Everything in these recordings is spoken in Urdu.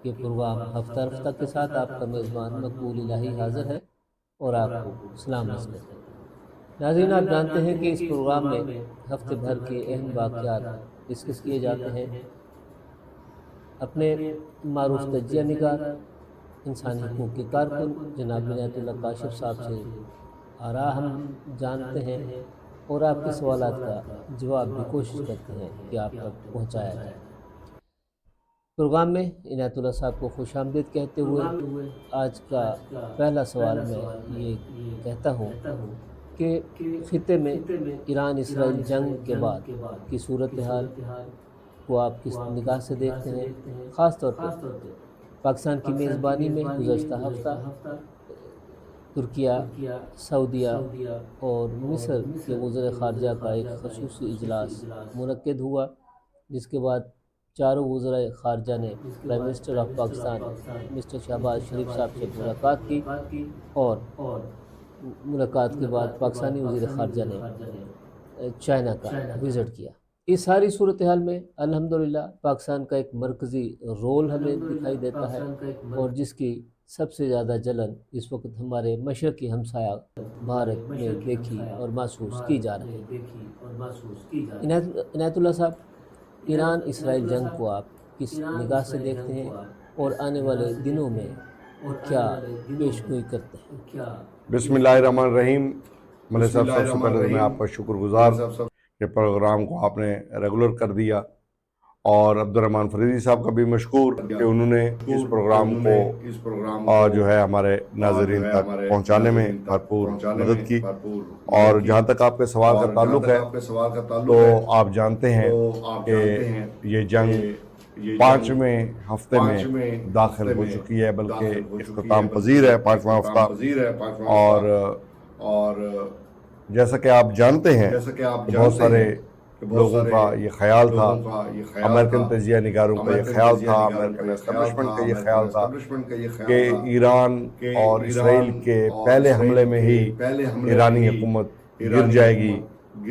یہ پروگرام ہفتہ رفتہ کے ساتھ آپ کا میزبان مقبول الہی حاضر ہے اور آپ کو سلام عرض کرتے ہیں۔ ناظرین، آپ جانتے ہیں کہ اس پروگرام میں ہفتے بھر کے اہم واقعات ڈسکس کیے جاتے ہیں۔ اپنے معروف تجزیہ نگار، انسانی حقوق کے کارکن جناب عنایت اللہ کاشف صاحب سے آراء ہم جانتے ہیں اور آپ کے سوالات کا جواب بھی کوشش کرتے ہیں کہ آپ تک پہنچایا جائے۔ پروگرام میں عنایت اللہ صاحب کو خوش آمدید کہتے ہوئے آج کا پہلا سوال میں یہ کہتا ہوں کہ خطے میں ایران اسرائیل جنگ کے بعد کی صورتحال کو آپ کس نگاہ سے دیکھتے ہیں؟ خاص طور پر پاکستان کی میزبانی میں گزشتہ ہفتہ ترکیہ، سعودیہ اور مصر کے وزراء خارجہ کا ایک خصوصی اجلاس منعقد ہوا، جس کے بعد چاروں وزراء خارجہ نے Prime Minister of Pakistan Mister Shehbaz Sharif صاحب سے ملاقات کی اور ملاقات کے بعد پاکستانی وزیر خارجہ نے چائنا کا وزٹ کیا۔ اس ساری صورتحال میں الحمدللہ پاکستان کا ایک مرکزی رول ہمیں دکھائی دیتا ہے اور جس کی سب سے زیادہ جلن اس وقت ہمارے مشرقی ہمسایہ بھارت میں دیکھی اور محسوس کی جا رہی ہے۔ عنایت اللہ صاحب، ایران اسرائیل جنگ کو آپ کس نگاہ سے دیکھتے ہیں اور آنے والے دنوں میں کیا پیش گوئی کرتے ہیں؟ بسم اللہ الرحمن الرحیم۔ ملک صاحب، سب سے پہلے میں آپ کا شکر گزار کہ پروگرام کو آپ نے ریگولر کر دیا، اور عبدالرحمن فریدی صاحب کا بھی مشکور کہ انہوں نے اس پروگرام کو جو ہے ہمارے ناظرین تک پہنچانے میں بھرپور مدد کی۔ اور جہاں تک آپ کے سوال کا تعلق ہے تو آپ جانتے ہیں کہ یہ جنگ 5ویں ہفتے میں داخل ہو چکی ہے، بلکہ اختتام پذیر ہے 5واں ہفتہ۔ اور جیسا کہ آپ جانتے ہیں بہت سارے لوگوں کا یہ خیال تھا، امریکن تجزیہ نگاروں کا یہ خیال تھا، امریکن اسٹیبلشمنٹ کا یہ خیال تھا کہ ایران اور اسرائیل کے پہلے حملے میں ہی ایرانی حکومت گر جائے گی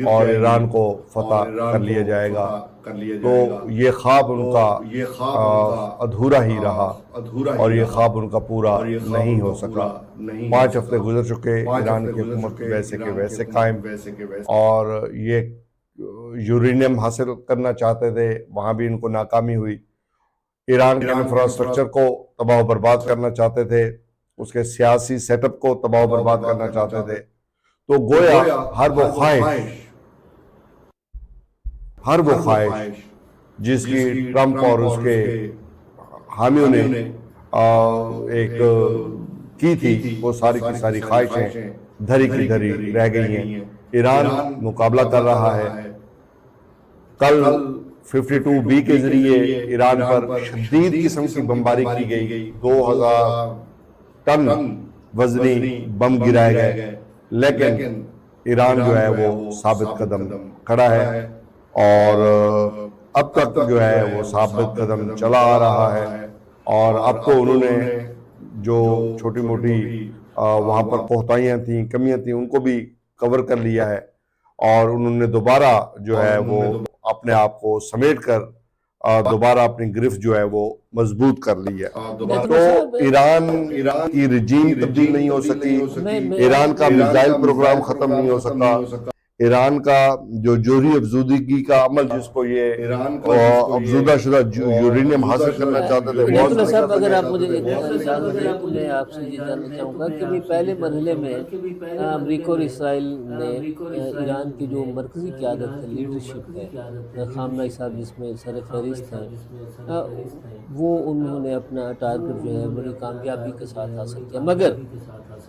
اور ایران کو فتح کر لیا جائے گا۔ تو یہ خواب ان کا ادھورا ہی رہا اور یہ خواب ان کا پورا نہیں ہو سکا۔ 5 ہفتے گزر چکے، ایران کی حکومت ویسے کے ویسے قائم، اور یہ یورینیم حاصل کرنا چاہتے تھے، وہاں بھی ان کو ناکامی ہوئی۔ ایران کے انفراسٹرکچر کو تباہ و برباد کرنا چاہتے تھے، اس کے سیاسی سیٹ اپ کو تباہ و برباد کرنا چاہتے تھے۔ تو گویا ہر وہ خواہش جس کی ٹرمپ اور اس کے حامیوں نے ایک کی تھی، وہ ساری کی ساری خواہشیں دھری کی دھری رہ گئی ہیں۔ ایران مقابلہ کر رہا ہے۔ کل 52B کے ذریعے ایران پر شدید قسم کی بمباری کی گئی، 2000 ٹن وزنی بم گرائے گئے، لیکن ایران جو ہے وہ ثابت قدم کھڑا ہے، اور اب تک جو ہے وہ ثابت قدم چلا آ رہا ہے۔ اور اب تو انہوں نے جو چھوٹی موٹی وہاں پر کوتاہیاں تھیں، کمیاں تھیں، ان کو بھی کور کر لیا ہے، اور انہوں نے دوبارہ جو ہے وہ اپنے آپ کو سمیٹ کر دوبارہ اپنی گرفت جو ہے وہ مضبوط کر لی ہے۔ تو ایران کی رجیم تبدیل نہیں ہو سکی، ایران کا میزائل پروگرام ختم نہیں ہو سکا، ایران کا جو جوہری افزودگی کا عمل جس کو یہ افزودہ شدہ یورینیم حاصل کرنا چاہتے تھے، عنایت اللہ صاحب اگر آپ مجھے اجازت دیں تو میں آپ سے یہ جاننا چاہوں گا کہ پہلے مرحلے میں امریکہ اور اسرائیل نے ایران کی جو مرکزی قیادت ہے، لیڈرشپ ہے، خامنہ صاحب جس میں سر فہرست ہیں، وہ انہوں نے اپنا ٹارگٹ جو ہے بڑی کامیابی کے ساتھ حاصل کیا، مگر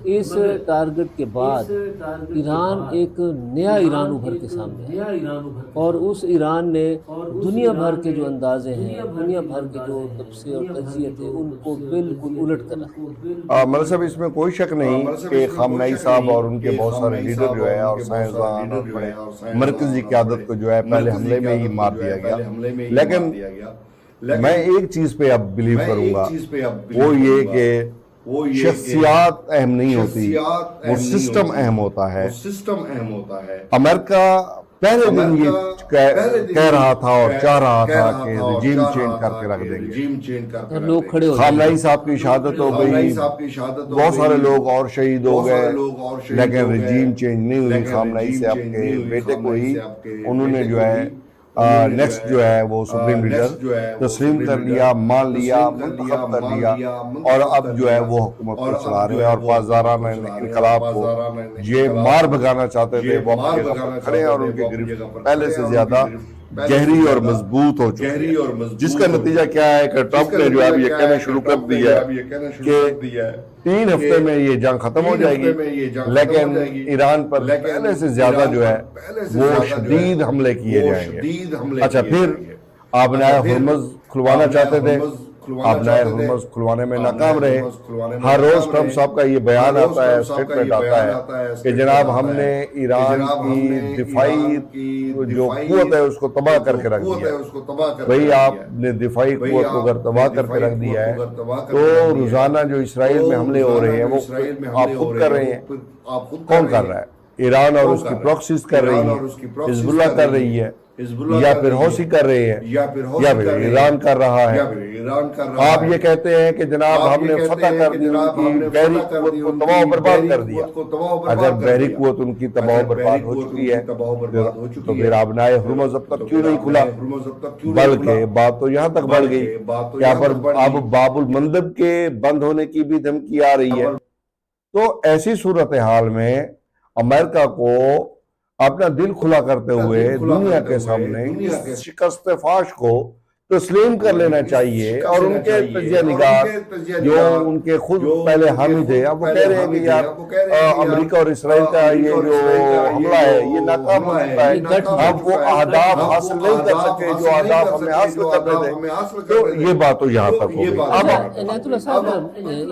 اس ٹارگٹ کے بعد ایران ایک نیا ایران ابھر کے سامنے آیا، اور اس ایران نے دنیا بھر کے جو اندازے ہیں، دنیا بھر کے جو تبصرے اور تجزیے تھے، ان کو بالکل الٹ کر رکھا۔ مطلب صاحب اس میں کوئی شک نہیں کہ خامنہ صاحب اور ان کے بہت سارے لیڈر جو ہے اور سائنسدان اور بڑے مرکزی قیادت کو جو ہے پہلے حملے میں ہی مار دیا گیا، لیکن میں ایک چیز پہ اب بلیو کروں گا، وہ یہ کہ شخصیات اہم نہیں ہوتی، وہ سسٹم اہم ہوتا ہے۔ امریکہ پہلے دن یہ کہہ رہا تھا اور چاہ رہا تھا کہ رجیم چینج کر کے رکھ دیں گے، اور لوگ کھڑے ہو خامنہ ای صاحب کی شہادت ہو گئی، بہت سارے لوگ اور شہید ہو گئے، لیکن رجیم چینج نہیں ہوئی۔ خامنہ ای صاحب کے بیٹے کو ہی انہوں نے جو ہے نیکسٹ جو ہے وہ سپریم لیڈر تسلیم کر لیا، مان لیا، منتخب کر لیا، اور اب جو ہے وہ حکومت کو چلا رہے ہیں، اور پاسدارانہ انقلاب کو یہ مار بھگانا چاہتے تھے وہ اپنی جگہ پر کھڑے ہیں، اور ان کی گرفت پہلے سے زیادہ گہری اور مضبوط ہو چکی ہے، جس کا نتیجہ کیا ہے کہ ٹرمپ نے جو ہے یہ کہنا شروع کر دیا ہے کہ 3 ہفتے میں یہ جنگ ختم ہو جائے گی، لیکن ایران پر پہلے سے زیادہ جو ہے وہ شدید حملے کیے جائیں گے۔ اچھا، پھر آبنائے ہرمز کھلوانا چاہتے تھے، آبنائے ہرمز کھلوانے میں ناکام رہے۔ ہر روز ٹرمپ صاحب کا یہ بیان آتا ہے، سٹیٹمنٹ آتا ہے کہ جناب ہم نے ایران کی دفاعی جو قوت ہے اس کو تباہ کر کے رکھ دیا ہے۔ بھئی آپ نے دفاعی قوت کو اگر تباہ کر کے رکھ دیا ہے تو روزانہ جو اسرائیل میں حملے ہو رہے ہیں وہ آپ خود کر رہے ہیں۔ کون کر رہا ہے؟ ایران اور اس کی پروکسیز کر رہی ہیں، حزب اللہ کر رہی ہے، یا پھر حوثی کر رہے ہیں، یا پھر ایران کر رہا ہے۔ آپ یہ کہتے ہیں کہ جناب ہم نے فتح کر دی، ان کی بحری قوت کو تباہ و برباد کر دیا۔ اگر بحری قوت ان کی تباہ و برباد ہو چکی ہے تو پھر آبنائے ہرمز اب تک کیوں نہیں کھلا؟ بلکہ بات تو یہاں تک بڑھ گئی کہ اب باب المندب کے بند ہونے کی بھی دھمکی آ رہی ہے۔ تو ایسی صورتحال میں امریکہ کو اپنا دل کھلا کرتے ہوئے دنیا کے سامنے اس شکست فاش کو تسلیم کر لینا چاہیے، اور ان کے تجزیہ نگار جو ان کے خود پہلے حامی تھے اب وہ کہہ رہے ہیں کہ یار امریکہ اور اسرائیل کا یہ جو حملہ ہے یہ ناکام ہو چکا ہے، اب وہ اہداف حاصل نہیں کر سکے جو اہداف ہمیں حاصل کرنے تھے۔ تو یہ بات تو یہاں تک ہو گئی۔ اب عنایت اللہ صاحب،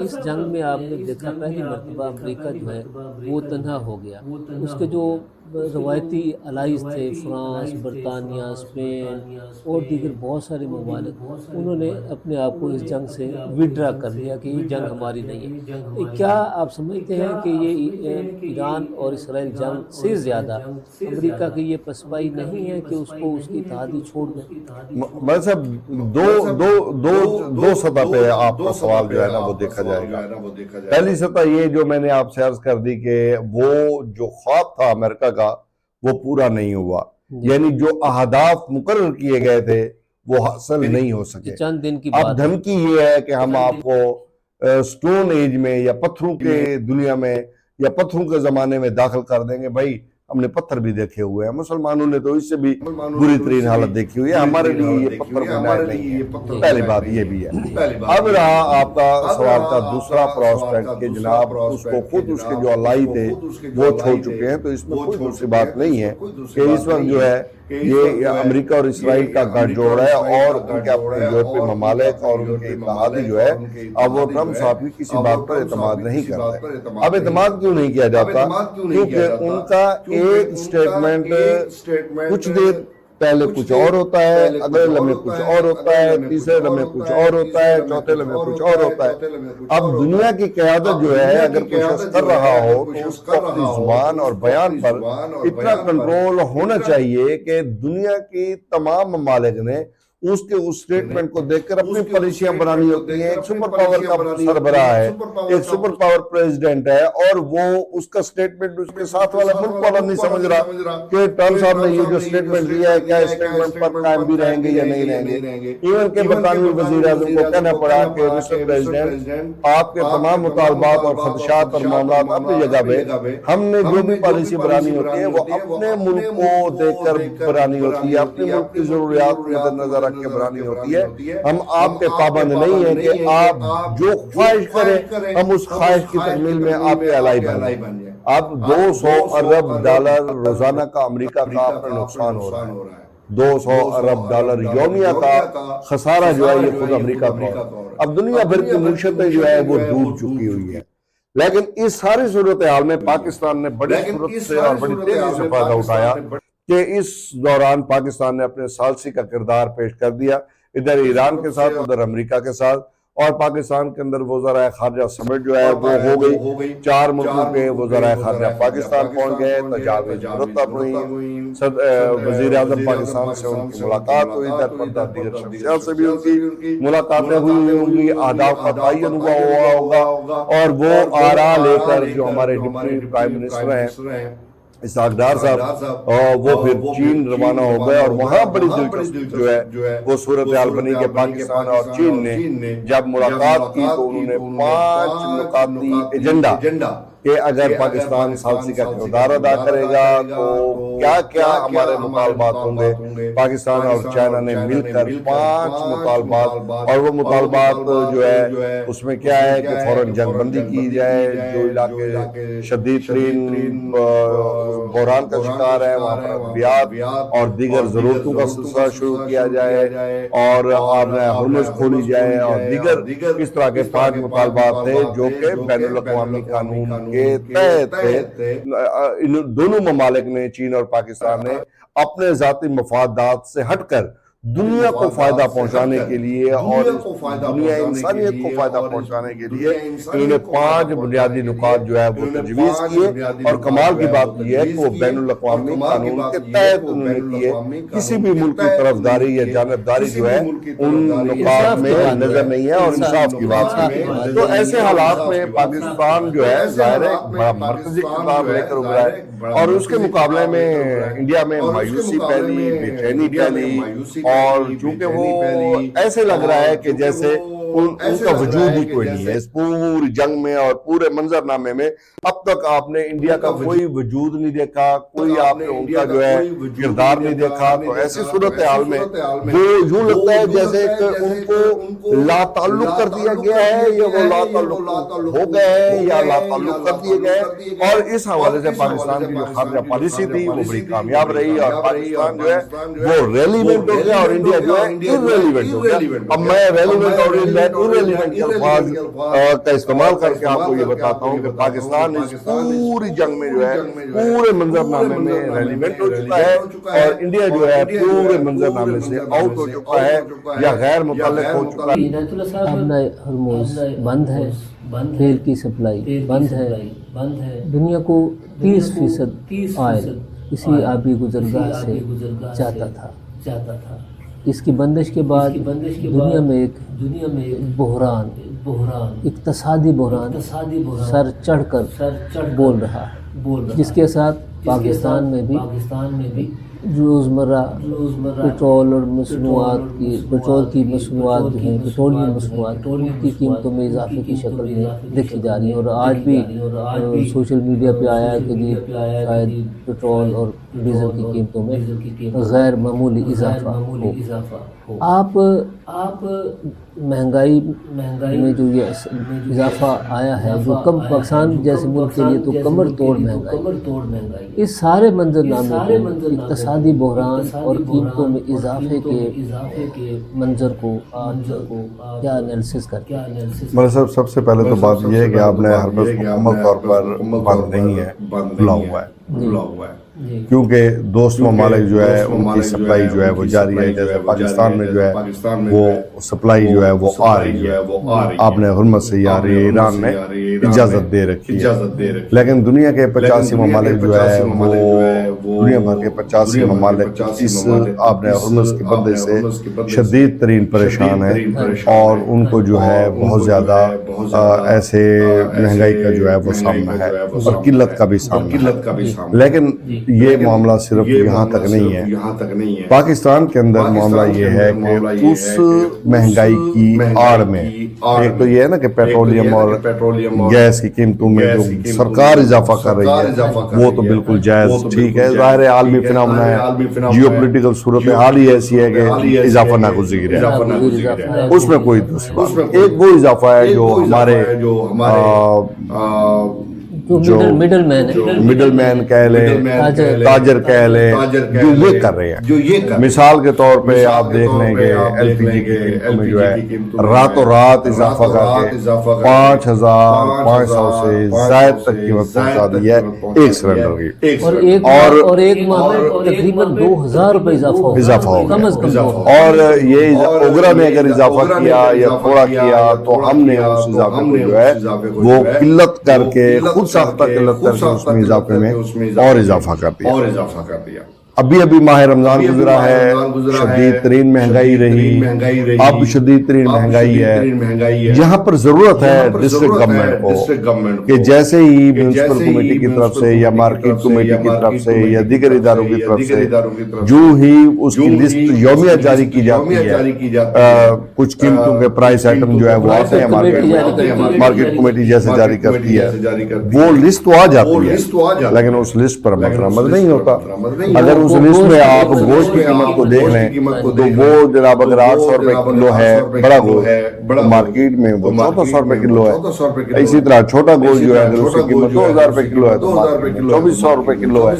اس جنگ میں آپ نے دیکھا پہلی مرتبہ امریکہ جو ہے وہ تنہا ہو گیا۔ اس کے جو روایتی الائز تھے، فرانس، برطانیہ، اسپین اور دیگر بہت سارے ممالک، انہوں نے اپنے آپ کو اس جنگ سے وڈرا کر لیا کہ یہ جنگ ہماری نہیں ہے۔ کیا آپ سمجھتے ہیں کہ یہ ایران اور اسرائیل جنگ سے زیادہ امریکہ کی یہ پسپائی نہیں ہے کہ اس کو اس کی اتحادی چھوڑ دیں؟ میں صاحب دو سطح پہ آپ کا سوال جو ہے نا وہ دیکھا جائے گا۔ پہلی سطح یہ جو میں نے آپ سے عرض کر دی کہ وہ جو خواب تھا امریکہ کا وہ پورا نہیں ہوا، یعنی جو اہداف مقرر کیے گئے تھے وہ حاصل نہیں ہو سکے۔ چند دن کی اب دھمکی یہ ہے کہ ہم آپ کو سٹون ایج میں یا پتھروں کے دنیا میں یا پتھروں کے زمانے میں داخل کر دیں گے۔ بھائی ہم نے پتھر بھی دیکھے ہوئے ہیں، مسلمانوں نے تو اس سے بھی بری ترین حالت دیکھی ہوئی ہے، ہمارے لیے یہ پتھر بنائے نہیں ہے۔ پہلی بات یہ بھی ہے۔ اب رہا آپ کا سوال کا دوسرا پراسپیکٹ کہ جناب اس کو خود اس کے جو الائی تھے وہ چھوڑ چکے ہیں، تو اس میں کوئی دوسری بات نہیں ہے کہ اس وقت جو ہے یہ امریکہ اور اسرائیل کا گٹھ جوڑ ہے، اور ان کے اپنے یورپی ممالک اور ان کے اتحادی جو ہے اب وہ ٹرمپ صاحب کی کسی بات پر اعتماد نہیں کرتے۔ اب اعتماد کیوں نہیں کیا جاتا؟ کیونکہ ان کا ایک سٹیٹمنٹ کچھ دیر پہلے کچھ اور ہوتا ہے، اگلے لمحے کچھ اور ہوتا ہے، تیسرے لمحے کچھ اور ہوتا ہے، چوتھے لمحے کچھ اور ہوتا ہے۔ اب دنیا کی قیادت جو ہے اگر کوئی شخص کر رہا ہو تو اس کو اپنی زبان اور بیان پر اتنا کنٹرول ہونا چاہیے کہ دنیا کی تمام ممالک نے اس کے اس سٹیٹمنٹ کو دیکھ کر اپنی پالیسیاں بنانی ہوتی ہیں۔ ایک سپر پاور کا سربراہ ہے، ایک سپر پاور پریزیڈنٹ ہے، اور وہ اس کا سٹیٹمنٹ اس کے ساتھ والا ملک والا نہیں سمجھ رہا کہ ٹرمپ صاحب نے یہ جو سٹیٹمنٹ دیا ہے کیا سٹیٹمنٹ پر قائم بھی رہیں گے یا نہیں رہیں گے۔ ایون کہ برطانوی وزیر اعظم کو کہنا پڑا کہ مسٹر پریزیڈنٹ آپ کے تمام مطالبات اور خدشات اور معاملات اپنی جگہ پہ، ہم نے جو بھی پالیسی بنانی ہوتی ہے وہ اپنے ملک کو دیکھ کر بنانی ہوتی ہے، اپنے ملک کی ضروریات کو مد نظر رکھ کے بنانی ہوتی ہے۔ ہم آپ کے پابند نہیں ہیں کہ آپ جو خواہش کریں ہم اس خواہش کی تکمیل میں آپ کے الائی بن جائیں۔ اب 200 ارب ڈالر روزانہ کا امریکہ کا اپنا نقصان ہو رہا ہے، 200 ارب ڈالر یومیہ کا خسارہ جو ہے یہ خود امریکہ کا ہے۔ اب دنیا بھر کی معیشتیں جو ہے وہ ڈوب چکی ہوئی ہیں، لیکن اس ساری صورتحال میں پاکستان نے بڑی صورت سے اور بڑی تیزی سے فائدہ اٹھایا کہ اس دوران پاکستان نے اپنے ثالثی کا کردار پیش کر دیا، ادھر ایران کے ساتھ ادھر امریکہ کے ساتھ، اور پاکستان کے اندر وزرائے خارجہ سمٹ جو ہے وہ ہو گئی، 4 ملکوں کے وزرائے خارجہ پاکستان پہنچ گئے، تجاویز مرتب ہوئی، وزیر اعظم پاکستان سے ان کی ملاقات ہوئی، درپردہ دیگر شخصیات سے بھی ان کی ملاقاتیں ہوئی ہوں گی، اہداف کا تعین ہوا ہوگا، اور وہ آرا لے کر جو ہمارے ڈپٹی پرائم منسٹر ہیں اسحاق ڈار صاحب، وہ پھر چین روانہ ہو گئے، اور وہاں بڑی دلچسپی جو ہے وہ صورتحال بنی کہ پاکستان اور چین نے جب ملاقات کی تو انہوں نے 5 نکاتی ایجنڈا کہ اگر پاکستان ثالثی کا کردار ادا کرے گا تو کیا کیا ہمارے مطالبات ہوں گے، پاکستان اور چائنا نے مل کر 5 مطالبات، اور وہ مطالبات جو ہے اس میں کیا ہے کہ فوراً جنگ بندی کی جائے، جو علاقے شدید ترین بحران کا شکار ہے وہاں پر ادویات اور دیگر ضرورتوں کا سلسلہ شروع کیا جائے، اور ہرمز کھولی جائے، اور دیگر اس طرح کے 5 مطالبات تھے جو کہ بین الاقوامی قانون کے تحت تھے۔ ان دونوں ممالک نے، چین اور پاکستان نے، اپنے ذاتی مفادات سے ہٹ کر دنیا کو فائدہ پہنچانے کے لیے اور دنیا انسانیت کو فائدہ پہنچانے کے لیے انہوں نے 5 بنیادی نکات جو ہے وہ تجویز کیے، اور کمال کی بات یہ ہے کہ وہ بین الاقوامی قانون کے تحت انہوں نے کیے، کسی بھی ملک کی طرفداری یا جانبداری جو ہے ان نکات میں نظر نہیں ہے، اور انصاف کی بات ہے۔ تو ایسے حالات میں پاکستان جو ہے ظاہر ہے بڑا مرکزی کردار لے کر ابھرا ہے، اور اس کے مقابلے میں انڈیا میں مایوسی پھیلی، بے چینی پھیلی، اور چونکہ وہ ایسے لگ رہا ہے کہ جیسے ان کا وجود ہی کوئی نہیں ہے اس پوری جنگ میں اور پورے منظرنامے میں۔ اب تک آپ نے انڈیا کا کوئی وجود نہیں دیکھا، کوئی آپ نے ان کا جو ہے کردار نہیں دیکھا، تو ایسی صورتحال میں وہ یوں لگتا ہے جیسے کہ ان کو لا تعلق کر دیا گیا ہے، یا وہ لا تعلق ہو گئے ہیں یا لا تعلق کر دیے گئے، اور اس حوالے سے پاکستان کی جو خارجہ پالیسی تھی وہ بڑی کامیاب رہی، اور پاکستان جو ہے وہ ریلیونٹ ہو گیا اور انڈیا جو ہے irrelevant ہو گیا۔ اب میں ریلیونٹ اور irrelevant کے الفاظ کا استعمال کر کے آپ کو یہ بتاتا ہوں کہ پاکستان اس پوری جنگ میں جو ہے پورے منظرنامے میں ریلیونٹ ہو چکا ہے، اور انڈیا جو ہے پورے منظرنامے سے آؤٹ ہو چکا ہے یا غیر متعلق ہو چکا ہے۔ آبنہ ہرمز بند ہے، تیل کی سپلائی بند ہے، دنیا کو 30% آئل اسی آبی گزرگاہ سے جاتا تھا۔ اس کی بندش کے بعد دنیا میں ایک بحران، اقتصادی بحران سر چڑھ کر بول رہا ہے، جس کے ساتھ پاکستان میں بھی روزمرہ پیٹرول اور پیٹرول کی مصنوعات جو ہیں، پیٹرولیم مصنوعات کی قیمتوں میں اضافے کی شکل میں دیکھی جا رہی ہیں، اور آج بھی سوشل میڈیا پہ آیا ہے کہ شاید پیٹرول اور ڈیزل کی قیمتوں میں غیر معمولی اضافہ ہو۔ آپ مہنگائی میں جو یہ اضافہ آیا ہے، جو کم پاکستان جیسے ملک کے لیے تو کمر توڑ مہنگائی، اس سارے منظرنامے کو، اقتصادی بحران اور قیمتوں میں اضافے کے منظر کو کیا انالیسس کرتے ہیں؟ مطلب صاحب سب سے پہلے تو بات یہ ہے کہ آپ نے ہرمز مکمل طور پر بند نہیں ہے، کھلا ہوا ہے، کیونکہ دوست ممالک جو ہے ان کی سپلائی جو ہے وہ جاری ہے، جیسے پاکستان میں جو ہے وہ سپلائی جو ہے وہ آ رہی ہے، آپ نے ہرمز سے آ رہی ہے، ایران نے اجازت دے رکھی ہے، لیکن دنیا کے 85 ممالک جو ہے وہ دنیا بھر کے 85 ممالک اس آپ نے ہرمز کی بندش سے شدید ترین پریشان ہیں، اور ان کو جو ہے بہت زیادہ ایسے مہنگائی کا جو ہے وہ سامنا ہے اور قلت کا بھی سامنا ہے۔ لیکن یہ معاملہ صرف یہاں تک نہیں ہے، پاکستان کے اندر معاملہ یہ ہے کہ اس مہنگائی کی آڑ میں ایک تو یہ ہے نا کہ پیٹرولیم اور گیس کی قیمتوں میں جو سرکار اضافہ کر رہی ہے وہ تو بالکل جائز ٹھیک ہے، ظاہر ہے عالمی فنامنا ہے، جیو پولیٹیکل صورتحال ہی ایسی ہے کہ اضافہ ناگزیر ہے، اس میں کوئی دوسری بات۔ ایک وہ اضافہ ہے جو ہمارے جو مڈل مین ہے، مڈل مین کہہ لیں، تاجر کہہ لیں، جو یہ کر رہے ہیں. مثال کے طور پہ آپ دیکھ لیں کہ ایل پی جی کی قیمتوں میں جو ہے راتوں رات اضافہ کر کے 5,500 سے زائد تک قیمت پہنچا دی ہے ایک سلنڈر کی، اور ایک ماہ میں تقریباً 2,000 روپے اضافہ ہو گیا. کم از کم. اور یہ اوگرا نے اگر اضافہ کیا یا تھوڑا کیا تو ہم نے اس اضافے کو جو ہے وہ قلت کر کے خود ساختہ قلت کر کے اس میں اضافے میں اور اضافہ کر دیا. ابھی ماہ رمضان گزرا ہے، شدید ترین مہنگائی رہی، اب شدید ترین مہنگائی ہے. یہاں پر ضرورت ہے ڈسٹرکٹ گورنمنٹ کو کہ جیسے ہی میونسپل کمیٹی کی طرف سے یا مارکیٹ کمیٹی کی طرف سے یا دیگر اداروں کی طرف سے جو ہی اس کی لسٹ یومیہ جاری کی جاتی ہے، کچھ قیمتوں کے پرائس آئٹم جو ہے وہ آتے ہیں مارکیٹ کمیٹی جیسے جاری کرتی ہے، وہ لسٹ تو آ جاتی ہے لیکن اس لسٹ پر عمل نہیں ہوتا. اگر اس لسٹ میں آپ گوشت کی قیمت کو دیکھ لیں تو وہ جناب اگر 800 روپے کلو ہے بڑا گوشت، مارکیٹ میں وہ 1400 روپے کلو ہے. اسی طرح چھوٹا گوشت جو ہے اگر اس کی قیمت 2000 روپے کلو ہے تو مارکیٹ میں 2400 روپے کلو ہے.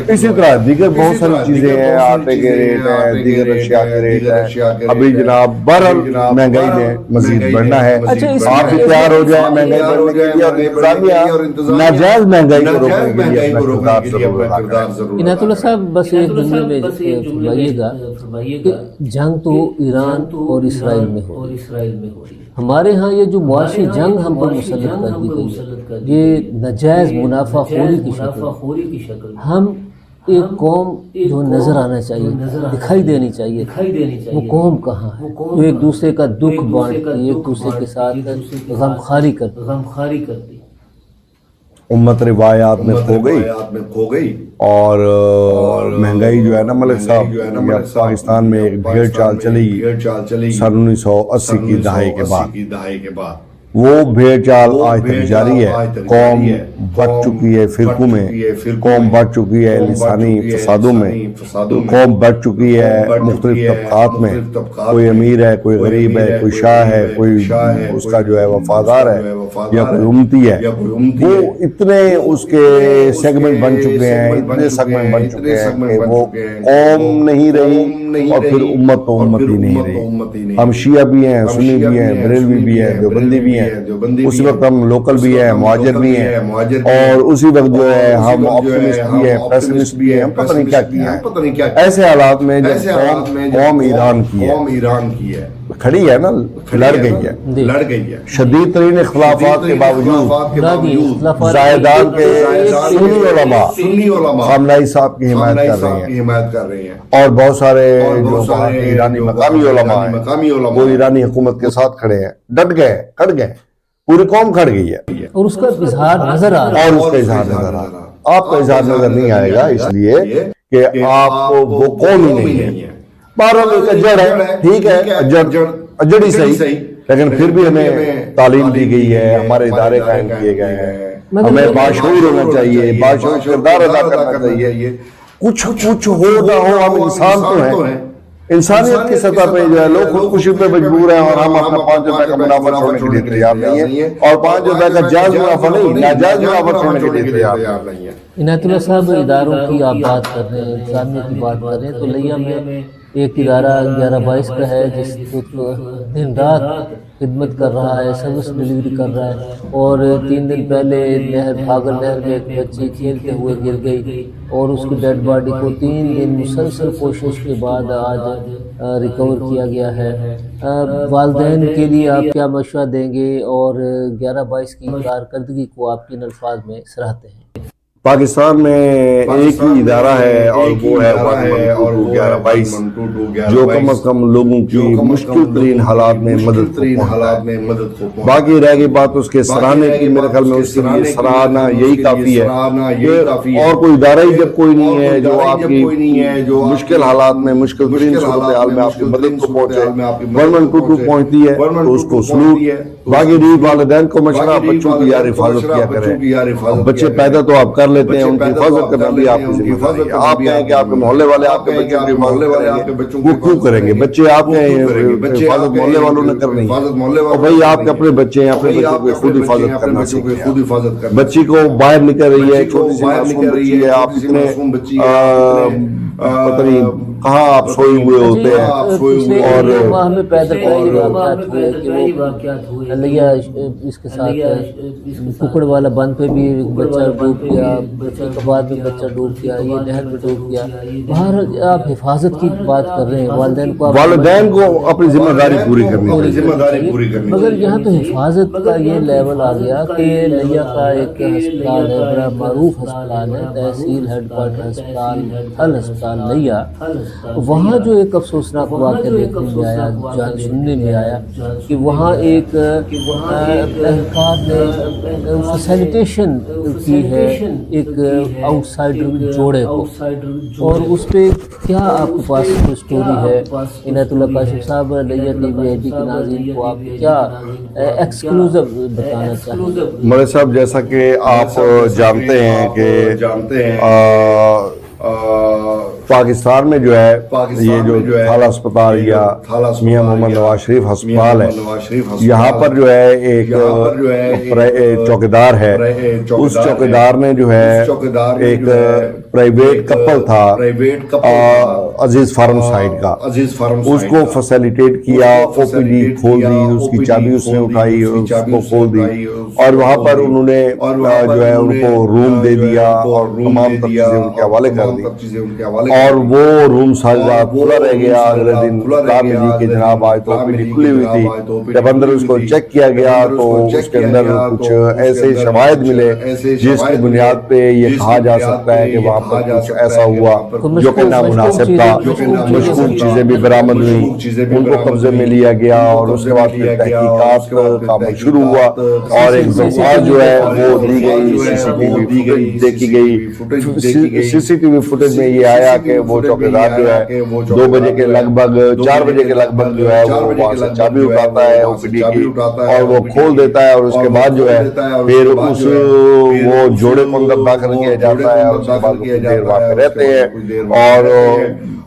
اسی طرح دیگر بہت ساری چیزیں ہیں، آٹے کے ریٹ ہیں، دیگر اشیاء کے ریٹ ہیں. ابھی جناب بہرحال مہنگائی میں مزید بڑھنا ہے. آپ بھی تیار ہو جائیں مہنگائی بڑھنے کے لیے، اور انتظامیہ ناجائز مہنگائی کو روکنے کے لیے اپنا کردار ضرور. عنایت اللہ صاحب بس ایک جملے میں فرمائیے گا کہ جنگ تو ایران اور اسرائیل میں ہو رہی، ہمارے ہاں یہ جو معاشی جنگ ہم پر مسلط کر دی گئی ہے، یہ ناجائز منافع خوری کی شکل. ہم ایک قوم جو نظر آنا چاہیے، دکھائی دینی چاہیے، وہ قوم کہاں ہے جو ایک دوسرے کا دکھ بانٹتی، ایک دوسرے کے ساتھ غمخواری کرتی. امت روایات میں کھو گئی اور مہنگائی جو ہے نا ملک صاحب، پاکستان میں ایک بھیڑ چال چلی سن 1980 کی دہائی کے بعد. وہ بھیڑ چال آج تک جاری ہے. قوم بڑھ چکی ہے فرقوں میں، قوم بڑھ چکی ہے لسانی فسادوں میں، قوم بڑھ چکی ہے مختلف طبقات میں. کوئی امیر ہے، کوئی غریب ہے، کوئی شاہ ہے، کوئی اس کا جو ہے وفادار ہے یا کوئی امتی ہے. وہ اتنے اس کے سیگمنٹ بن چکے ہیں، اتنے سیگمنٹ بن چکے ہیں کہ وہ قوم نہیں رہی اور پھر امت تو امت ہی نہیں رہی. ہم شیعہ بھی ہیں، سنی بھی ہیں، بریلوی بھی ہیں، دیوبندی بھی ہیں، اسی وقت ہم لوکل بھی ہیں، مہاجر بھی ہیں، اور اسی وقت جو ہے ہم آپٹیمسٹ بھی ہیں، پیسمسٹ بھی ہیں. ہم پتہ نہیں کیا کیا ہے. ایسے حالات میں جب قوم ایران کی ہے کھڑی ہے نا، لڑ گئی ہے شدید ترین اختلافات کے باوجود زائدان کے سنی علماء خامنہئی صاحب کی حمایت کر رہے ہیں، اور بہت سارے جو ایرانی مقامی علماء ہیں وہ ایرانی حکومت کے ساتھ کھڑے ہیں. ڈٹ گئے پوری قوم کھڑ گئی ہے اور اس کا اظہار نظر آ رہا ہے. آپ کا اظہار نظر نہیں آئے گا اس لیے کہ آپ کو وہ قوم ہی نہیں ہے. بہرحال ایک اجڑ ہے، ٹھیک ہے، اجڑ ہی صحیح، لیکن پھر بھی ہمیں تعلیم دی گئی ہے، ہمارے ادارے قائم کیے گئے ہیں، ہمیں باشعور ہونا چاہیے، باشعور کردار ادا کرنا چاہیے. کچھ ہو نہ ہو ہم انسان تو ہیں. انسانیت کی سطح پہ جو ہے لوگ خودکشی پہ مجبور ہیں اور ہم اپنا 5 روپے کا منافع چھوڑنے کے لیے تیار نہیں ہیں، اور 5 روپے کا جائز منافع نہیں، ناجائز منافع چھوڑنے کے لیے تیار نہیں ہیں. عنایت اللہ صاحب اداروں کی آپ بات کر رہے ہیں، انسانیت کی بات کر رہے ہیں، تو لیا میں ایک ادارہ 11/22 کا ہے جس دن رات خدمت کر رہا ہے، سروس ڈیلیوری کر رہا ہے، اور 3 دن پہلے بھاگل نہر میں ایک بچی کھیلتے ہوئے گر گئی اور اس کی ڈیڈ باڈی کو 3 دن مسلسل کوشش کے بعد آج ریکور کیا گیا ہے. والدین کے لیے آپ کیا مشورہ دیں گے اور 11/22 کی کارکردگی کو آپ کن الفاظ میں سراہتے ہیں؟ پاکستان میں ایک ہی ادارہ ہے اور وہ ہے 11/22 جو کم از کم لوگوں کی مشکل ترین حالات میں مدد کو. باقی رہ گئی بات اس کے سراہنے کی، میرے خیال میں اس کے لیے سراہنا یہی کافی ہے. اور کوئی ادارہ ہی جب کوئی نہیں ہے جو آپ کی مشکل حالات میں، مشکل ترین صورتحال میں آپ کی مدد کو پہنچے، 1122 پہنچتی ہے تو اس کو سلوٹ. باقی والدین کو مشورہ، بچوں کی یار حفاظت کیا کریں. بچے پیدا تو آپ کر لیتے ہیں ان کی حفاظت کرنا بھی آپ کی ذمہ داری ہے. آپ کہیں کہ آپ کے محلے والے آپ کے بچوں کی حفاظت کریں گے, وہ کیوں کریں گے؟ بچے آپ کے حفاظت محلے والوں نے کرنی ہے, اور بھائی آپ کے اپنے بچے ہیں, اپنے بچوں کی خود حفاظت کرنا سیکھیں. بچی کو باہر نکل رہی ہے, چھوٹی سی معصوم بچی ہے, آپ اتنے پتہ نہیں کہاں آپ سوئے ہوئے ہوتے ہیں. اور ماہ میں پیدا پہلے واقعات ہوئے کہ وہ لیا اس کے ساتھ ککڑ والا بند پہ بھی بچہ ڈوب گیا, پھر بعد میں بچہ ڈوب گیا, یہ نہر میں ڈوب گیا. باہر آپ حفاظت کی بات کر رہے ہیں, والدین کو اپنی ذمہ داری پوری کرنی, مگر یہاں تو حفاظت کا یہ لیول آ گیا کہ لیا کا ایک ہسپتال ہے, بڑا معروف ہسپتال ہے, تحصیل ہیڈ کوارٹر ہسپتال, تھل ہسپتال لیا. وہاں جو ایک افسوسناک واقعہ دیکھنے میں آیا, سننے میں آیا کہ وہاں ایک اہلکار نے فیسیلیٹیشن کی ہے ایک آؤٹ سائڈر جوڑے کو, اور اس پہ کیا آپ کے پاس اسٹوری ہے عنایت اللہ کاشف صاحب, لیا ٹی وی ایچ ڈی کے ناظرین کو آپ کیا ایکسکلوزیو بتانا چاہیے؟ مرے صاحب, جیسا کہ آپ جانتے ہیں کہ پاکستان میں جو ہے یہ جو تھال ہسپتال یا میاں محمد نواز شریف ہسپتال ہے, یہاں پر جو ہے ایک چوکیدار ہے. اس چوکیدار نے جو ہے ایک پرائیویٹ کپل تھا عزیز فارم سائڈ کا, اس کو فیسیلیٹیٹ کیا, او پی ڈی کھول دی, اس کی چابی اس نے اٹھائی, اس کو کھول دی, اور وہاں پر انہوں نے جو ہے ان کو روم دے دیا اور تمام تر چیزیں ان کے حوالے کر دی, اور وہ روم ساری رات کھلا رہ گیا. اگلے دن کہا ملی کہ جناب آج تو او پی ڈی کھلی ہوئی تھی. جب اندر اس کو چیک کیا گیا تو اس کے اندر کچھ ایسے شواہد ملے جس کی بنیاد پہ یہ کہا جا سکتا ہے کہ وہاں پر کچھ ایسا ہوا جو کہ نامناسب تھا. مشکوک چیزیں بھی برآمد ہوئی, ان کو قبضے میں لیا گیا, اور اس کے بعد پھر تحقیقات کا عمل شروع ہوا, اور ایک درخواست جو ہے وہ دی گئی, سی سی ٹی وی فوٹیج دیکھی گئی. سی سی ٹی وی فوٹیج میں یہ آیا کہ وہ چوکیدار جو ہے 2 بجے کے لگ بھگ 4 بجے کے لگ بھگ جو ہے وہ وہاں سے چابی اٹھاتا ہے او پی ڈی کی, اور وہ کھول دیتا ہے, اور اس کے بعد جو ہے پھر اس وہ جوڑے کو اندر داخل کیا جاتا ہے, اور اس کے بعد وہ کچھ دیر وہاں پہ رہتے ہیں,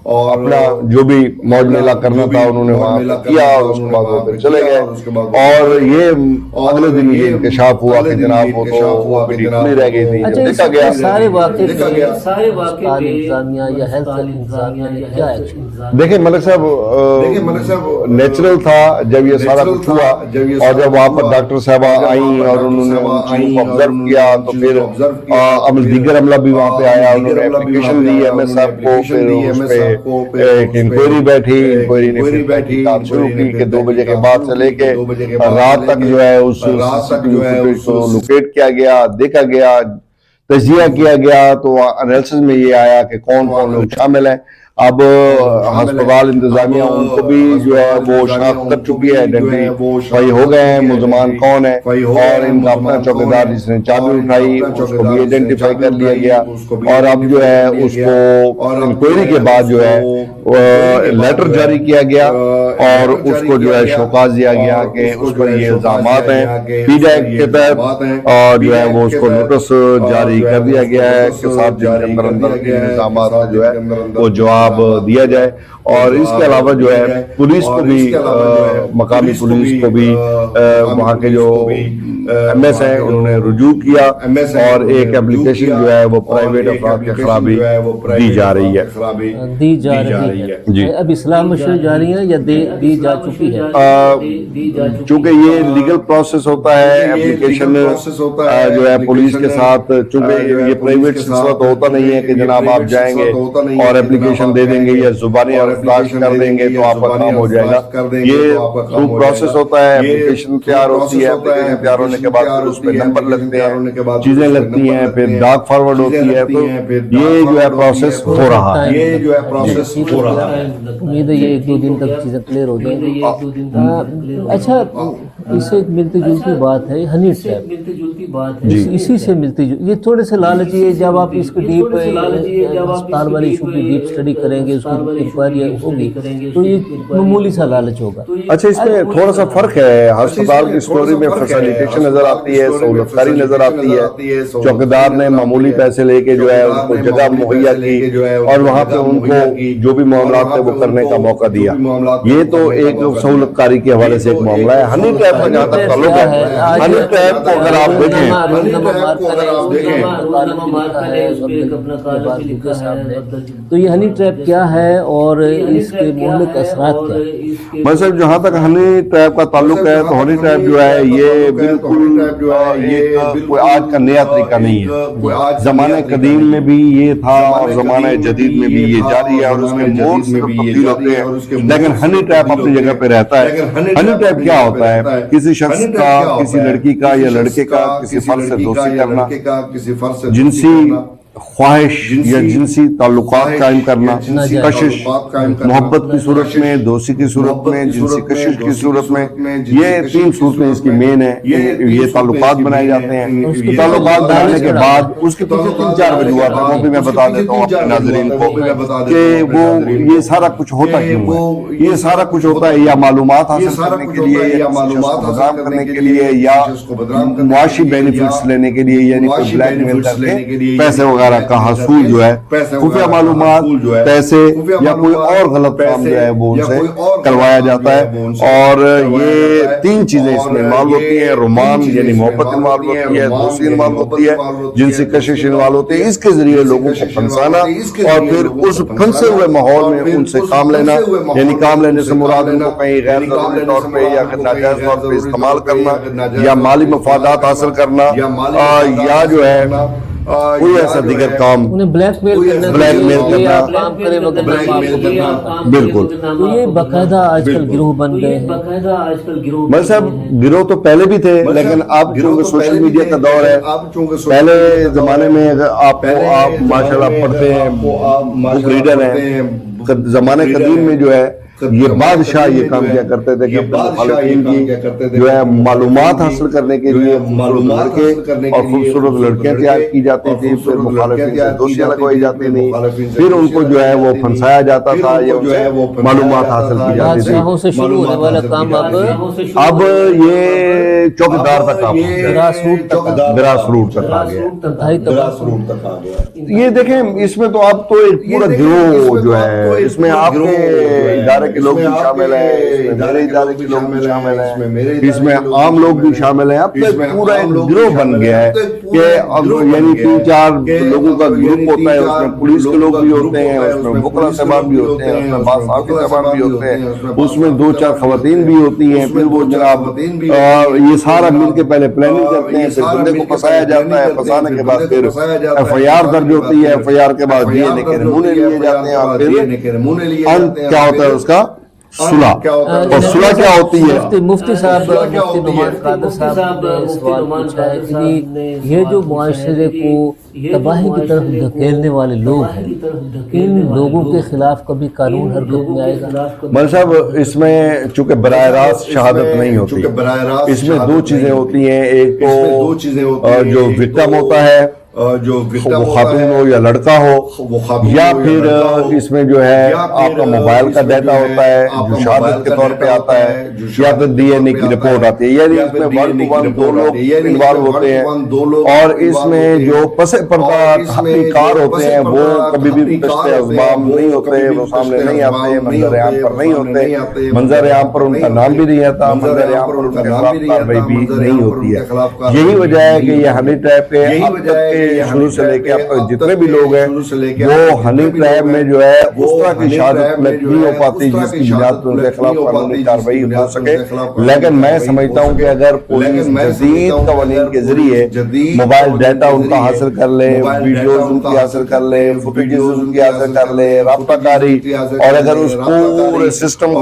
اور اپنا جو بھی موج میلہ کرنا تھا انہوں نے وہاں پہ کیا, اور اس کے بعد وہ پھر چلے گئے. اور یہ اگلے دن یہ انکشاف ہوا کہ جناب وہ تو او پی ڈی کھلی رہ گئی تھی. جب دیکھا گیا سارے واقعے انتظامیہ یا ہیلتھ انتظامیہ نے کیا ایکشن؟ دیکھیں ملک صاحب نیچرل تھا جب یہ سارا کچھ ہوا, اور جب وہاں پر ڈاکٹر صاحبہ آئیں اور انہوں نے ان چیزوں کو آبزرو کیا, تو پھر دیگر عملہ بھی وہاں پہ آیا, انہوں نے اپلیکیشن دی ایم ایس صاحب کو, پھر اس پہ ایک انکوائری بیٹھی, انکوائری نے پھر تحقیقات شروع کی کہ 2 بجے کے بعد سے لے کے رات تک جو ہے اس سی سی ٹی وی فوٹیج کو لوکیٹ کیا گیا, دیکھا گیا, تجزیہ کیا گیا, تو انالیسس میں یہ آیا کہ کون کون لوگ شامل ہیں. اب ہسپتال انتظامیہ ان کو بھی جو ہے وہ شناخت کر چکی ہے, آئیڈینٹیفائی ہو گئے ہیں ملزمان کون ہیں, اور ان کا اپنا چوکیدار جس نے چابی اٹھائی اس کو بھی آئیڈینٹیفائی کر لیا گیا. اور اب جو ہے اس کو انکوائری کے بعد جو ہے لیٹر جاری کیا گیا, اور اس کو جو ہے شوکاز دیا گیا کہ اس پر یہ الزامات ہیں پی ڈی ایکٹ کے تحت, اور جو ہے وہ اس کو نوٹس جاری کر دیا گیا ہے کہ 7 دن کے اندر الزامات کا جو ہے وہ جواب دیا جائے. اور اس کے علاوہ جو ہے پولیس کو بھی, مقامی پولیس کو بھی وہاں کے جو ایم ایس ہیں انہوں نے رجوع کیا, اور ایک اپلیکیشن جو ہے وہ پرائیویٹ افراد کے خلاف بھی دی جا رہی ہے. جی, اب اصلاح مشورے جاری ہیں یا دی جا چکی ہے؟ چونکہ یہ لیگل پروسیس ہوتا ہے, اپلیکیشن جو ہے پولیس کے ساتھ, چونکہ یہ پرائیویٹ سلسلہ تو ہوتا نہیں ہے کہ جناب آپ جائیں گے اور اپلیکیشن دے دیں گے یا زبانی فلاش کر دیں گے تو آپ کا کام ہو جائے گا. یہ تھرو پروسیس ہوتا ہے, اپلیکیشن تیار ہوتی ہے, اپلیکیشن تیار ہونے کے بعد پھر اس پہ نمبر لگتے ہیں, چیزیں لگتی ہیں, پھر ڈاک فارورڈ ہوتی ہے, تو یہ جو ہے پروسیس ہو رہا ہے. امید ہے یہ 1-2 دن تک چیزیں کلیئر ہو جائیں گی. اچھا, اس سے ایک ملتی جلتی بات ہے ہنی ٹریپ. اسی سے ملتی جو یہ تھوڑے سے لالچی ہے. جب آپ اس کو ڈیپ ہسپتال والی ایشو کی ڈیپ اسٹڈی کریں گے, اس کو انکوائری ہوگی تو یہ معمولی سا لالچ ہوگا. اچھا اس میں تھوڑا سا فرق ہے, ہسپتال کی سٹوری میں فیسیلیٹیشن نظر آتی ہے, سہولت کاری نظر آتی ہے, چوکیدار نے معمولی پیسے لے کے جو ہے ان کو جگہ مہیا کی اور وہاں پہ ان کو جو بھی معاملات تھے وہ کرنے کا موقع دیا. یہ تو ایک سہولت کاری کے حوالے سے ایک معاملہ ہے. ہنی ٹریپ کا جہاں تک تعلق ہے, ہنی ٹریپ کو اگر آپ دیکھیں تو یہ ہنی ٹریپ کیا ہے اور اس کے مہلک اثرات کیا ہیں؟ مثلا جہاں تک ہنی ٹریپ کا تعلق ہے تو ہنی ٹریپ جو ہے یہ بالکل ایک کوئی آج کا نیا طریقہ نہیں ہے. زمانہ قدیم میں بھی یہ تھا اور زمانہ جدید میں بھی یہ جاری ہے اور اس کے موڈز تبدیل ہوتے ہیں, لیکن ہنی ٹریپ اپنی جگہ پہ رہتا ہے. ہنی ٹریپ کیا ہوتا ہے؟ کسی شخص کا, کسی لڑکی کا یا لڑکے کا کسی فرد سے دوستی کرنا, جنسی خواہش یا جنسی تعلقات قائم کرنا, کشش, محبت کی صورت میں, دوستی کی صورت میں, جنسی کشش کی صورت میں, یہ 3 صورتیں اس کی مین ہیں. یہ تعلقات بنائے جاتے ہیں. تعلقات بنانے کے بعد اس کے پیچھے 3-4 وجوہات ہیں, وہ بھی میں بتا دیتا ہوں اپنے ناظرین کو کہ وہ یہ سارا کچھ ہوتا کیوں ہے. یہ سارا کچھ ہوتا ہے یا معلومات حاصل کرنے کے لیے, یا کسی شخص کو بدنام کرنے کے لیے, یا معاشی بینیفٹس لینے کے لیے, یعنی کوئی بلیک میل کر کے پیسے وغیرہ کا حصول جو ہے, خفیہ معلومات, پیسے یا کوئی اور غلط کام جو ہے وہ ان سے کروایا جاتا ہے. اور یہ 3 چیزیں اس میں انوالو ہوتی ہیں. رومان یعنی محبت انوالو ہوتی ہے, دوستی انوالو ہوتی ہے, جنسی کشش انوالو ہوتی ہے. اس کے ذریعے لوگوں کو پھنسانا اور پھر اس پھنسے ہوئے ماحول میں ان سے کام لینا, یعنی کام لینے سے مراد ان کو کہیں غیر ضروری طور پہ یا ناجائز طور پہ استعمال کرنا, یا مالی مفادات حاصل کرنا, یا جو ہے کوئی ایسا دیگر کام, انہیں بلیک میل کرنا, بالکل. تو یہ باقاعدہ آج کل گروہ بن گئے ہیں. میں صاحب گروہ تو پہلے بھی تھے, لیکن اب چونکہ سوشل میڈیا کا دور ہے, پہلے زمانے میں آپ ماشاءاللہ پڑھتے ہیں, بک ریڈر ہیں, زمانے قدیم میں جو ہے یہ بادشاہ یہ کام کیا کرتے تھے کہ اپنے مخالفین کی جو ہے معلومات حاصل کرنے کے لیے خوبصورت لڑکے اور خوبصورت لڑکیاں تیار کی جاتی تھی, پھر مخالفین سے دوستیاں لگوائی جاتی تھیں, پھر ان کو جو ہے وہ پھنسایا جاتا تھا یا ان سے معلومات حاصل کی جاتی تھی. بادشاہوں سے شروع ہونے والا کام اب یہ چوکیدار تک آ گیا, گراس روٹ تک آ گیا. یہ دیکھیں اس میں تو اب تو ایک پورا گروہ جو ہے, اس میں آپ کے ادارے کے لوگ بھی شامل ہیں, اس میں میرے ادارے کے لوگ بھی شامل ہیں, اس میں عام لوگ بھی شامل ہیں. اب تو پورا ایک گروہ بن گیا ہے کہ یعنی 3-4 لوگوں کا گروپ ہوتا ہے, اس میں پولیس کے لوگ بھی ہوتے ہیں, اس میں وکلا صاحب بھی ہوتے ہیں, اس میں باصافی صاحب بھی ہوتے ہیں, اس میں 2-4 خواتین بھی ہوتی ہیں. پھر وہ جناب یہ سارا مل کے پہلے پلاننگ کرتے ہیں, پھر بندے کو پھنسایا جاتا ہے, پھنسانے کے بعد پھر FIR درج ہوتی ہے, FIR کے بعد DNA کے نمونے لیے جاتے ہیں, اور پھر کیا ہوتا ہے اس کا صلح. اور صلح کیا ہوتی ہے؟ مفتی صاحب, مفتی نعمان قادر صاحب نے سوال پوچھا ہے کہ یہ جو معاشرے کو تباہی کی طرف دھکیلنے والے لوگ ہیں, ان لوگوں کے خلاف کبھی قانون حرکت میں آئے گا؟ مول صاحب اس میں چونکہ براہ راست شہادت نہیں ہوتی, اس میں 2 چیزیں ہوتی ہیں. ایک تو جو وکٹم ہوتا ہے, وہ خاتون ہو یا لڑکا ہو, یا پھر اس میں جو ہے آپ کا موبائل کا ڈیٹا ہوتا ہے جو شہادت کے طور پہ آتا ہے, یا پھر DNA کی رپورٹ آتی ہے. یعنی اس میں 1 to 1 2 لوگ انوالو ہوتے ہیں, اور اس میں جو پس پردہ تحقیقات ہوتے ہیں وہ کبھی بھی پشت ازبام نہیں ہوتے, وہ سامنے نہیں آتے, منظر عام پر نہیں ہوتے, منظر عام پر ان کا نام بھی نہیں آتا, منظر عام پر ان کے خلاف کارروائی بھی نہیں ہوتی ہے. یہی وجہ ہے کہ یہ ہنی ٹریپ کے اب تک شروع سے لے کے اب تک جتنے بھی لوگ ہیں وہ ہنی ٹریپ میں جو ہے اس طرح کی شہادت نہیں ہو پاتی جس کی بنیاد پر ان کے خلاف قانونی کارروائی ہو سکے. لیکن میں سمجھتا ہوں کہ اگر پولیس جدید قوانین کے ذریعے موبائل ڈیٹا ان کا حاصل کر لے, ویڈیوز ان کی حاصل کر لے, فوٹیجز ان کی حاصل کر لے, رابطہ کاری, اور اگر اس پورے سسٹم کو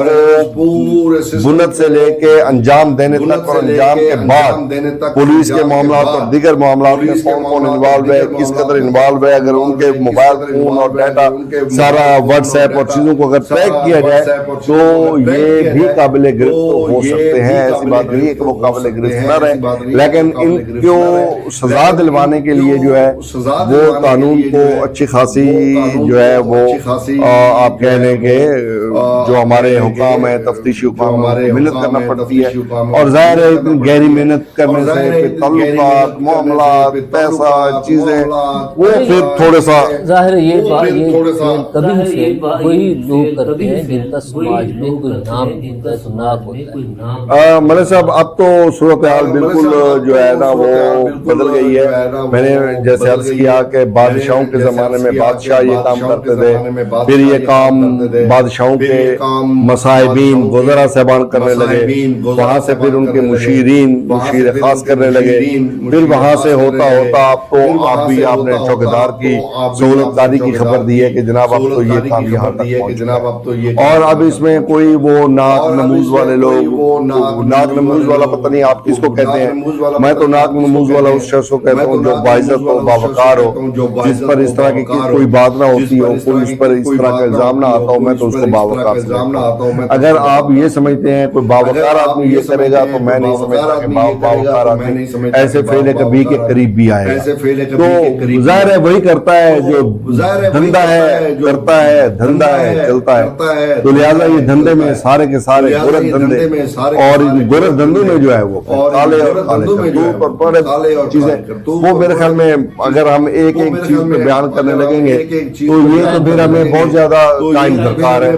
بنیاد سے لے کے انجام دینے تک اور انجام کے بعد پولیس کے معاملات اور دیگر معاملات میں کون کون انوالو ہے, کس قدر انوالو ہے. اگر ان کے موبائل فون اور ڈیٹا سارا واٹس ایپ اور چیزوں کو اگر ٹریک کیا جائے تو یہ بھی قابل گرفت ہو سکتے ہیں. ایسی بات نہیں ہے کہ وہ قابل گرفت نہ رہے, لیکن ان کو سزا دلوانے کے لیے جو ہے وہ قانون کو اچھی خاصی جو ہے وہ آپ کہہ لیں کہ جو ہمارے حکام ہیں, تفتیشی حکام, محنت کرنا پڑتی ہے. اور ظاہر ہے اتنی گہری محنت کرنے سے تعلقات, معاملات, پیسہ, چیزیں وہ پھر تھوڑا سا ظاہر ہے یہ کبھی سے وہی لوگ کرتے ہیں جن کا سماج میں کوئی نام خطرناک ہوتا ہے. ملک صاحب اب تو صورتحال بالکل جو ہے نا وہ بدل گئی ہے. میں نے جیسے عرض کیا کہ بادشاہوں کے زمانے میں بادشاہ یہ کام کرتے تھے, پھر یہ کام بادشاہوں کے مصاحبین وزراء صاحبان کرنے لگے, وہاں سے پھر ان کے مشیر خاص کرنے لگے, پھر وہاں سے ہوتا ہوتا اب تو آپ نے چوکیدار کی سہولت کاری کی خبر دی ہے کہ جناب اب تو یہ کام یہاں تک پہنچا. اور اب اس میں کوئی وہ ناک نموز والے لوگ, ناک نموز والا پتہ نہیں آپ کس کو کہتے ہیں, میں تو ناک نموز والا اس شخص کو کہتا ہوں جو باعزت ہو, باوقار ہو, جس پر اس طرح کی کوئی بات نہ ہوتی ہو, کوئی اس پر اس طرح کا الزام نہ آتا ہو, میں تو اس کو باوقار سمجھتا ہوں. اگر آپ یہ سمجھتے ہیں کوئی باوقار آدمی یہ کرے گا تو میں نہیں سمجھتا کہ باوقار آدمی ایسے فعل کبھی کے قریب بھی آئے گا. تو ظاہر ہے وہی کرتا ہے جو دھندا ہے, کرتا ہے, دھندا ہے, چلتا ہے. تو لہٰذا یہ دھندے میں سارے کے سارے گورکھ دھندے, اور گورکھ دھندوں میں جو ہے وہ کالے اور کالے کرتوت اور بڑے چیزیں, وہ میرے خیال میں اگر ہم ایک ایک چیز پہ بیان کرنے لگیں گے تو یہ تو پھر ہمیں بہت زیادہ ٹائم درکار ہے,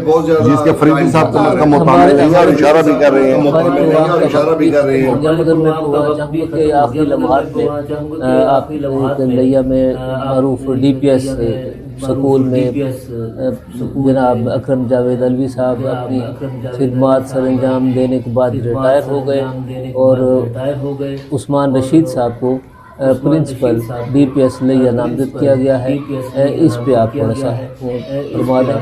جس کے فریدی صاحب کم از کم مطالعے نہیں اور اشارہ بھی کر رہے ہیں. اگر میں چاہوں کہ آخری لمحات میں آپ کی کندیا میں معروف ڈی پی ایس سکول میں جناب اکرم جاوید علوی صاحب اپنی خدمات سر انجام دینے کے بعد ریٹائر ہو گئے, اور عثمان رشید صاحب کو پرنسپل ڈی پی ایس لیا نامزد کیا گیا ہے. اس پہ آپ تھوڑا سا فرما دیں.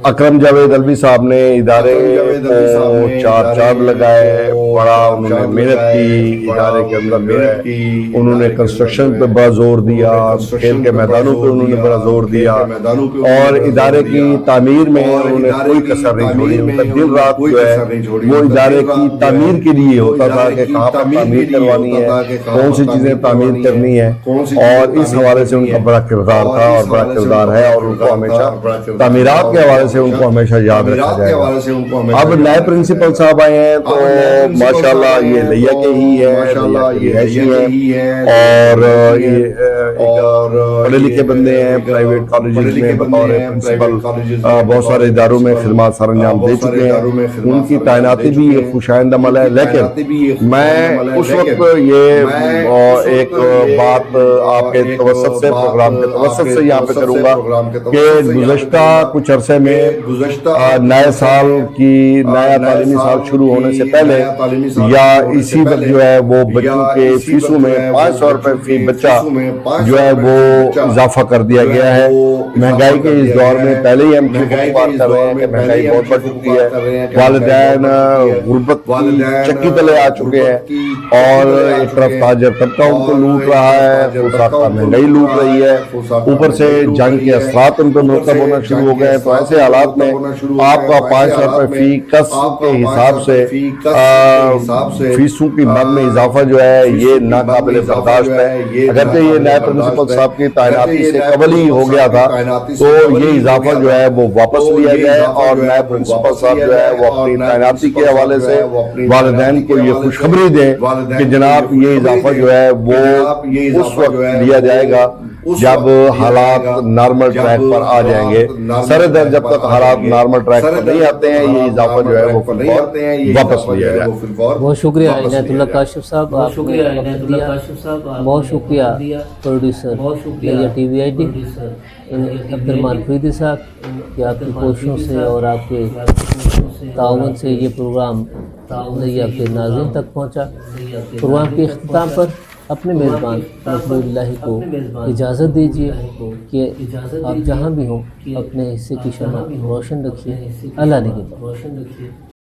اکرم جاوید علوی صاحب نے ادارے کو چار لگائے, بڑا انہوں نے محنت کی, ادارے کے اندر محنت کی, انہوں نے کنسٹرکشن پہ بڑا زور دیا, کھیل کے میدانوں پہ انہوں نے بڑا زور دیا, اور ادارے کی تعمیر میں انہوں نے کوئی کسر نہیں چھوڑی. ان کا دن رات جو ہے وہ ادارے کی تعمیر کے لیے ہوتا تھا کہ کہاں پر تعمیر کروانی ہے, کون سی چیزیں تعمیر کرنی ہے, اور اس حوالے سے ان کا بڑا کردار تھا اور بڑا کردار ہے, اور ان کو ہمیشہ تعمیرات کے حوالے سے ان کو ہمیشہ یاد رکھا جائے گا. اب نئے پرنسپل صاحب آئے ہیں تو ماشاءاللہ یہ لیا کے ہی ہے, ایسی ہیں, اور پڑھے لکھے بندے ہیں, پرائیویٹ کالجز میں بطور پرنسپل بہت سارے اداروں میں خدمات سر انجام دے چکے ہیں. ان کی تعیناتی بھی ایک خوشائند عمل ہے, لیکن میں اس وقت یہ ایک بات آپ کے توسط سے, پروگرام کے توسط سے یہاں پہ کروں گا کہ گزشتہ کچھ عرصے میں نئے سال کی نیا تعلیمی سال شروع ہونے سے پہلے یا اسی وقت جو ہے وہ بچوں کے فیسوں میں 500 روپے فی بچہ جو ہے وہ اضافہ کر دیا گیا ہے. مہنگائی کے اس دور میں پہلے ہی ہم بات کر رہے ہیں کہ مہنگائی بہت بڑھ چکی ہے, والدین غربت کی چکی تلے آ چکے ہیں, اور ایک طرف تاجر طبقہ ان کو لوٹ رہا ہے, خوشاکہ مہنگائی لوٹ رہی ہے, اوپر سے جنگ کے اثرات ان پہ مرتب ہونا شروع ہو گئے ہیں. تو ایسے حالات میں آپ کا 500 روپے فی کس کے حساب سے فیسوں کی مد میں اضافہ جو ہے یہ ناقابل برداشت ہے. اگرچہ یہ نئے پرنسپل صاحب کی تعیناتی سے قبل ہی ہو گیا تھا, تو یہ اضافہ جو ہے وہ واپس لیا جائے, اور نئے پرنسپل صاحب جو ہے وہ اپنی تعیناتی کے حوالے سے والدین کو یہ خوشخبری دیں کہ جناب یہ اضافہ جو ہے وہ اس وقت لیا جائے گا جب حالات نارمل ٹریک پر آ جائیں گے. سر در جب تک حالات نارمل ٹریک پر نہیں آتے ہیں یہ اضافہ جو ہے وہ واپس لیا جائے. بہت شکریہ عنایت اللہ کاشف صاحب, بہت شکریہ پروڈیوسر لیا ٹی وی آئی ڈی عبد الرحمان فریدی صاحب کہ آپ کی کوششوں سے اور آپ کے تعاون سے یہ پروگرام لیا کے ناظرین تک پہنچا. پروگرام کے اختتام پر اپنے میزبان مقبول الہی کو اجازت دیجیے کہ آپ جہاں بھی ہوں اپنے حصے کی شمع روشن رکھیے. اللہ نگہبان.